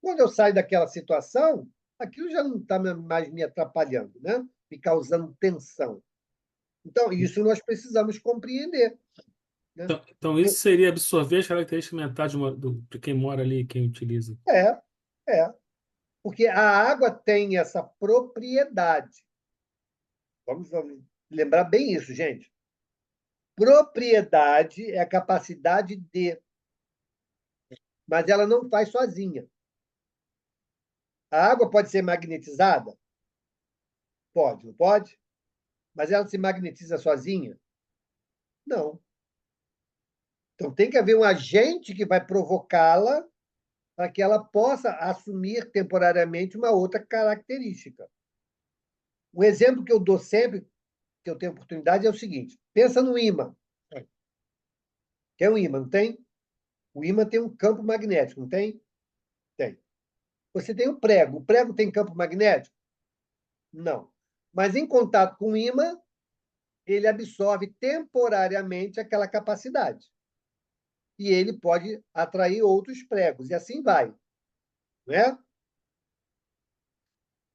C: Quando eu saio daquela situação, aquilo já não está mais me atrapalhando, né? Me causando tensão. Então, isso nós precisamos compreender. Né?
E: Então, isso seria absorver as características mentais de quem mora ali, quem utiliza.
C: É, é. Porque a água tem essa propriedade. Vamos lembrar bem isso, gente. Propriedade é a capacidade de, mas ela não faz sozinha. A água pode ser magnetizada? Pode, não pode? Mas ela se magnetiza sozinha? Não. Então tem que haver um agente que vai provocá-la para que ela possa assumir temporariamente uma outra característica. Um exemplo que eu dou sempre, que eu tenho oportunidade, é o seguinte: pensa no ímã. Que é um ímã, não tem? O ímã tem um campo magnético, não tem? Tem. Você tem o prego. O prego tem campo magnético? Não. Mas em contato com o ímã, ele absorve temporariamente aquela capacidade. E ele pode atrair outros pregos, e assim vai. Né?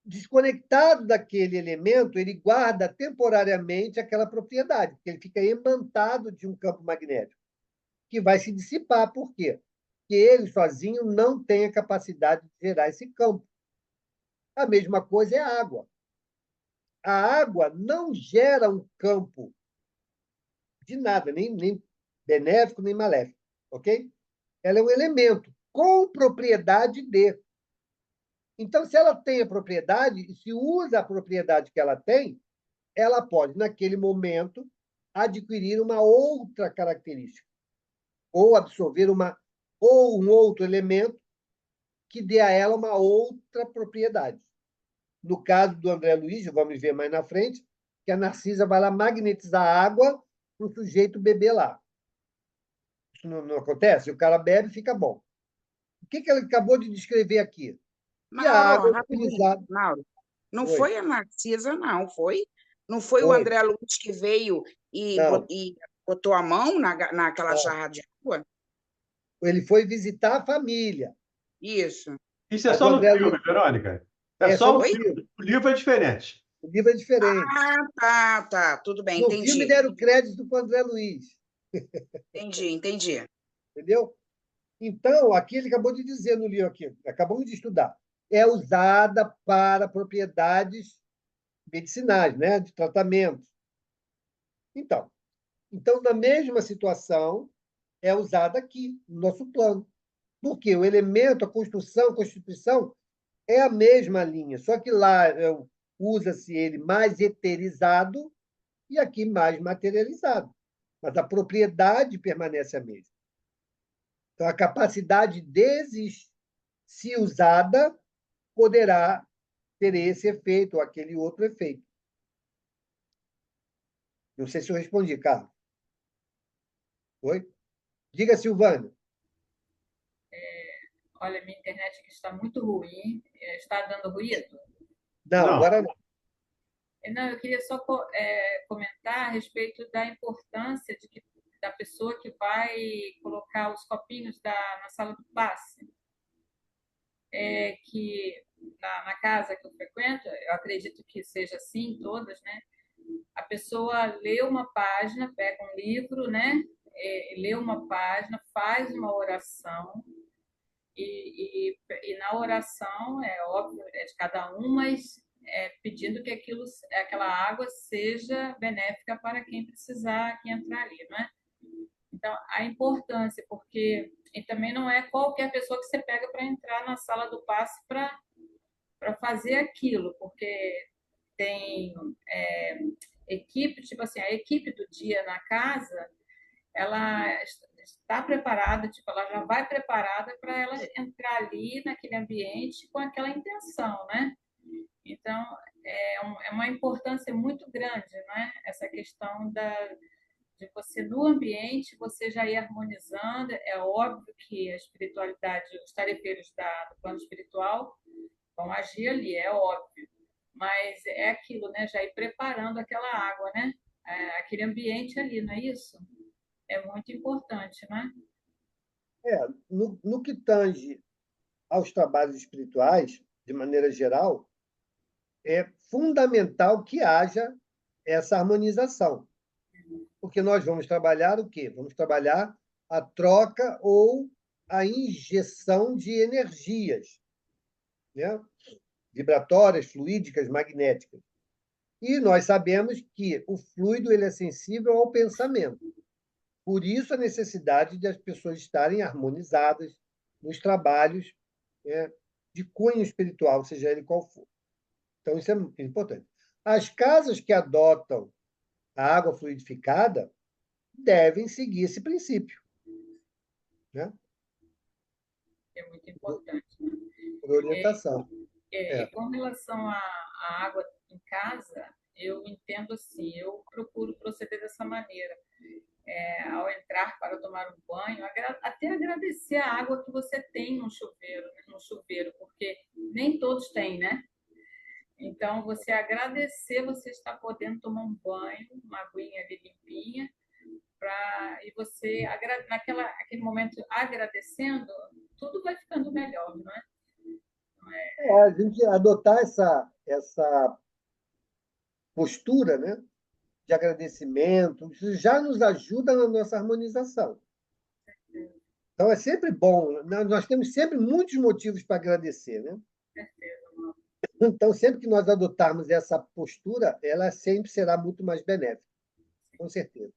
C: Desconectado daquele elemento, ele guarda temporariamente aquela propriedade, porque ele fica imantado de um campo magnético, que vai se dissipar. Por quê? Porque ele sozinho não tem a capacidade de gerar esse campo. A mesma coisa é a água. A água não gera um campo de nada, nem benéfico, nem maléfico, ok? Ela é um elemento com propriedade de. Então, se ela tem a propriedade, e se usa a propriedade que ela tem, ela pode, naquele momento, adquirir uma outra característica, ou absorver ou um outro elemento que dê a ela uma outra propriedade. No caso do André Luiz, vamos ver mais na frente, que a Narcisa vai lá magnetizar a água para o sujeito beber lá. Isso não acontece? O cara bebe e fica bom. O que ele acabou de descrever aqui? Que a água
G: Mauro,
C: é
G: rapidinho,
C: utilizada.
G: Mauro. Não
C: Oi.
G: foi a Narcisa, não, foi? Não foi o
C: Oi.
G: André Luiz que veio e
C: Não.
G: botou a mão naquela
C: Não.
G: jarra de água?
C: Ele foi visitar a família.
G: Isso.
D: Isso é
C: Mas
D: só
C: o
D: no
C: André
D: filme,
C: Luiz
D: Verônica.
C: é
D: É
C: só
D: só
C: no
D: o
C: filme.
D: filme. O livro é diferente.
C: O livro é diferente.
G: Ah, tá. Tudo bem,
C: No filme
G: entendi.
C: deram crédito para o André Luiz,
G: Entendi.
C: entendeu? Então, aqui ele acabou de dizer no livro, aqui, acabamos de estudar, é usada para propriedades medicinais, né, de tratamento. Então, na mesma situação, é usada aqui, no nosso plano. Porque o elemento, a construção, a constituição é a mesma linha, só que lá usa-se ele mais eterizado e aqui mais materializado. Mas a propriedade permanece a mesma. Então, a capacidade de, se usada, poderá ter esse efeito ou aquele outro efeito. Não sei se eu respondi, Carlos. Oi? Diga, Silvana.
H: Olha, minha internet aqui está muito ruim, está dando ruído.
C: Não,
D: Não.
C: agora não.
H: Não, eu queria só comentar a respeito da importância da pessoa que vai colocar os copinhos na sala do passe. Que na casa que eu frequento, eu acredito que seja assim, todas, né? A pessoa lê uma página, pega um livro, né? Lê uma página, faz uma oração, e na oração, é óbvio, é de cada um, mas pedindo que aquela água seja benéfica para quem precisar, quem entrar ali, não é? Então, a importância, porque e também não é qualquer pessoa que você pega para entrar na sala do passe para fazer aquilo, porque tem equipe, tipo assim, a equipe do dia na casa, ela está preparada, tipo, ela já vai preparada para ela entrar ali naquele ambiente com aquela intenção, né? Então, é uma importância muito grande, né? Essa questão de você, no ambiente, você já ir harmonizando. É óbvio que a espiritualidade, os tarefeiros do plano espiritual vão agir ali, é óbvio. Mas é aquilo, né? Já ir preparando aquela água, né? Aquele ambiente ali, não é isso? É muito importante, né?
C: No que tange aos trabalhos espirituais, de maneira geral, é fundamental que haja essa harmonização. Porque nós vamos trabalhar o quê? Vamos trabalhar a troca ou a injeção de energias, né? Vibratórias, fluídicas, magnéticas. E nós sabemos que o fluido ele é sensível ao pensamento. Por isso, a necessidade de as pessoas estarem harmonizadas nos trabalhos, né, de cunho espiritual, seja ele qual for. Então, isso é muito importante. As casas que adotam a água fluidificada devem seguir esse princípio, né?
H: É muito importante.
C: Por orientação.
H: Com relação à água em casa, eu entendo assim, eu procuro proceder dessa maneira. Ao entrar para tomar um banho, até agradecer a água que você tem no chuveiro, porque nem todos têm, né? Então, você agradecer, você está podendo tomar um banho, uma aguinha ali limpinha, e você, aquele momento agradecendo, tudo vai ficando melhor, não é?
C: A gente adotar essa postura, né, de agradecimento, isso já nos ajuda na nossa harmonização. Então, é sempre bom. Nós temos sempre muitos motivos para agradecer, né? Então, sempre que nós adotarmos essa postura, ela sempre será muito mais benéfica, com certeza.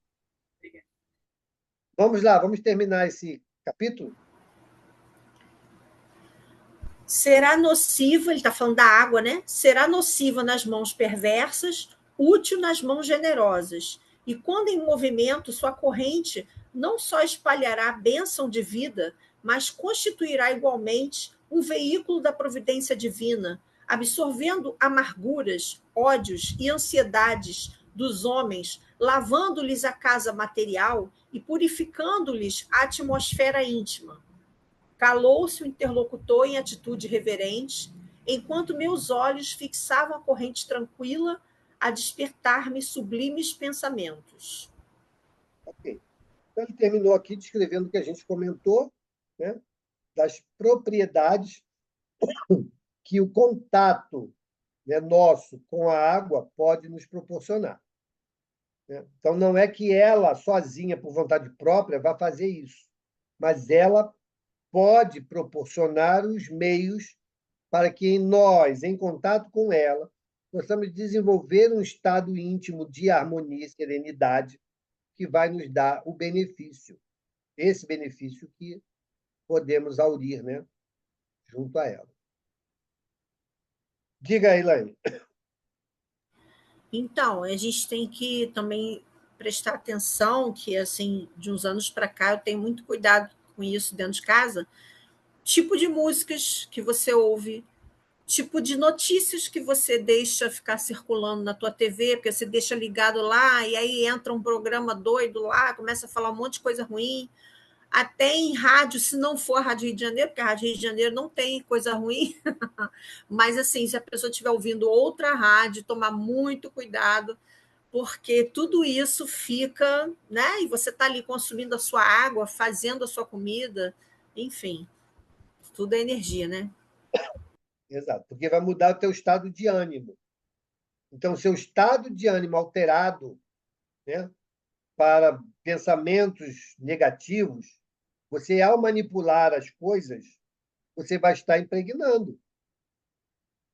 C: Vamos lá, vamos terminar esse capítulo?
B: Será nociva, ele está falando da água, né? Será nociva nas mãos perversas, útil nas mãos generosas. E quando em movimento, sua corrente não só espalhará a bênção de vida, mas constituirá igualmente um veículo da providência divina, absorvendo amarguras, ódios e ansiedades dos homens, lavando-lhes a casa material e purificando-lhes a atmosfera íntima. Calou-se o interlocutor em atitude reverente, enquanto meus olhos fixavam a corrente tranquila a despertar-me sublimes pensamentos.
C: Ok. Então, ele terminou aqui descrevendo o que a gente comentou, né, das propriedades que o contato, né, nosso com a água pode nos proporcionar. Né? Então, não é que ela, sozinha, por vontade própria, vá fazer isso, mas ela pode proporcionar os meios para que nós, em contato com ela, possamos desenvolver um estado íntimo de harmonia e serenidade que vai nos dar o benefício, esse benefício que podemos aurir, né, junto a ela. Diga aí, Elaine.
B: Então, a gente tem que também prestar atenção que, assim, de uns anos para cá, eu tenho muito cuidado com isso dentro de casa. Tipo de músicas que você ouve, tipo de notícias que você deixa ficar circulando na tua TV, porque você deixa ligado lá e aí entra um programa doido lá, começa a falar um monte de coisa ruim. Até em rádio, se não for a Rádio Rio de Janeiro, porque a Rádio Rio de Janeiro não tem coisa ruim, mas assim, se a pessoa estiver ouvindo outra rádio, tomar muito cuidado, porque tudo isso fica, né? E você está ali consumindo a sua água, fazendo a sua comida, enfim, tudo é energia, né?
C: Exato, porque vai mudar o teu estado de ânimo. Então, seu estado de ânimo alterado, né, para pensamentos negativos, você, ao manipular as coisas, você vai estar impregnando.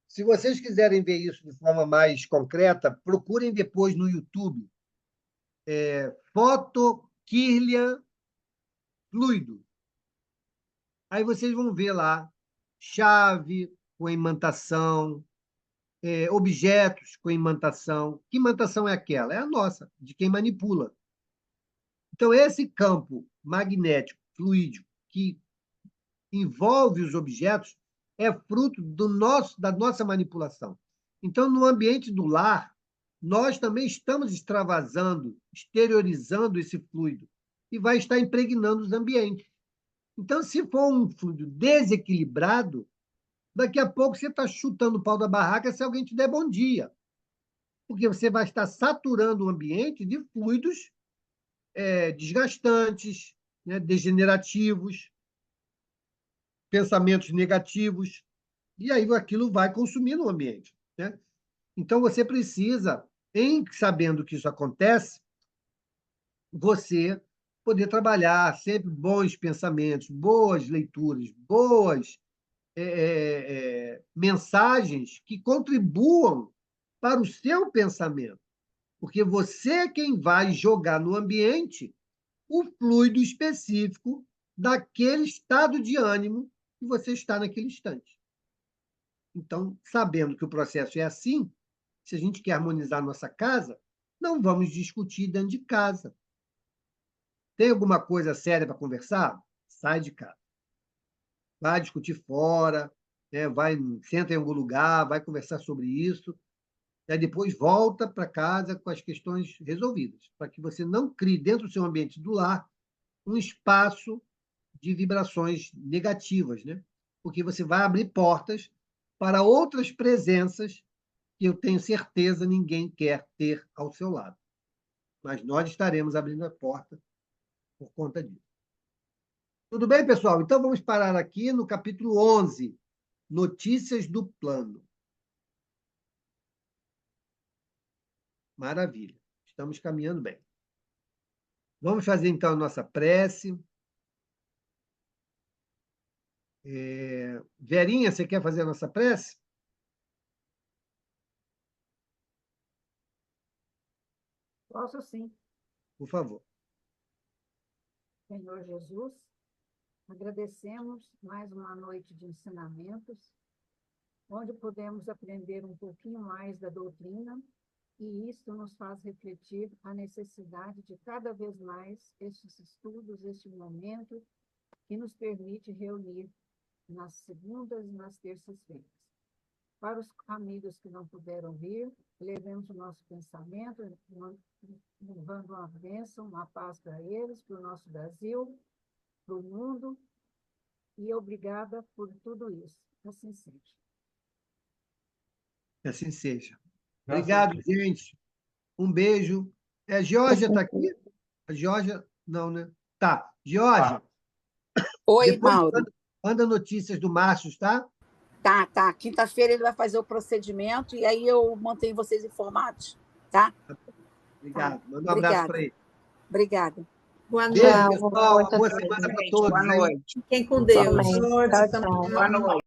C: Se vocês quiserem ver isso de forma mais concreta, procurem depois no YouTube. Foto Kirlian fluido. Aí vocês vão ver lá chave com imantação, objetos com imantação. Que imantação é aquela? É a nossa, de quem manipula. Então, esse campo magnético, fluídico, que envolve os objetos, é fruto da nossa manipulação. Então, no ambiente do lar, nós também estamos extravasando, exteriorizando esse fluido e vai estar impregnando os ambientes. Então, se for um fluido desequilibrado, daqui a pouco você está chutando o pau da barraca se alguém te der bom dia, porque você vai estar saturando o ambiente de fluidos desgastantes, né, degenerativos, pensamentos negativos, e aí aquilo vai consumindo o ambiente. Né? Então, você precisa, em sabendo que isso acontece, você poder trabalhar sempre bons pensamentos, boas leituras, boas mensagens que contribuam para o seu pensamento. Porque você é quem vai jogar no ambiente o fluido específico daquele estado de ânimo que você está naquele instante. Então, sabendo que o processo é assim, se a gente quer harmonizar nossa casa, não vamos discutir dentro de casa. Tem alguma coisa séria para conversar? Sai de casa. Vai discutir fora, né? Senta em algum lugar, vai conversar sobre isso, e aí depois volta para casa com as questões resolvidas, para que você não crie dentro do seu ambiente do lar um espaço de vibrações negativas, né? Porque você vai abrir portas para outras presenças que eu tenho certeza ninguém quer ter ao seu lado. Mas nós estaremos abrindo a porta por conta disso. Tudo bem, pessoal? Então vamos parar aqui no capítulo 11, Notícias do Plano. Maravilha. Estamos caminhando bem. Vamos fazer, então, a nossa prece. Verinha, você quer fazer a nossa prece?
I: Posso sim.
C: Por favor.
I: Senhor Jesus, agradecemos mais uma noite de ensinamentos, onde podemos aprender um pouquinho mais da doutrina, e isto nos faz refletir a necessidade de cada vez mais estes estudos, este momento, que nos permite reunir nas segundas e nas terças-feiras. Para os amigos que não puderam vir, levemos o nosso pensamento, levando uma bênção, uma paz para eles, para o nosso Brasil, para o mundo, e obrigada por tudo isso. Assim seja.
C: Que assim seja.
D: Graças a
C: Obrigado, gente. Um beijo. A Geórgia está aqui? A Geórgia, não, né? Tá. Geórgia,
B: Oi,
C: depois
B: Mauro.
C: manda notícias do Márcio, tá?
B: Tá. Quinta-feira ele vai fazer o procedimento e aí eu mantenho vocês informados, tá?
C: Obrigado.
B: Tá.
C: Manda um abraço para ele.
B: Obrigada.
J: Boa
C: Beijo,
J: noite.
C: pessoal. Boa semana para todos.
G: Boa
C: hein?
G: noite.
B: Fiquem com Deus.
J: Boa noite.
B: Boa
J: Tchau, tchau.
G: Boa noite.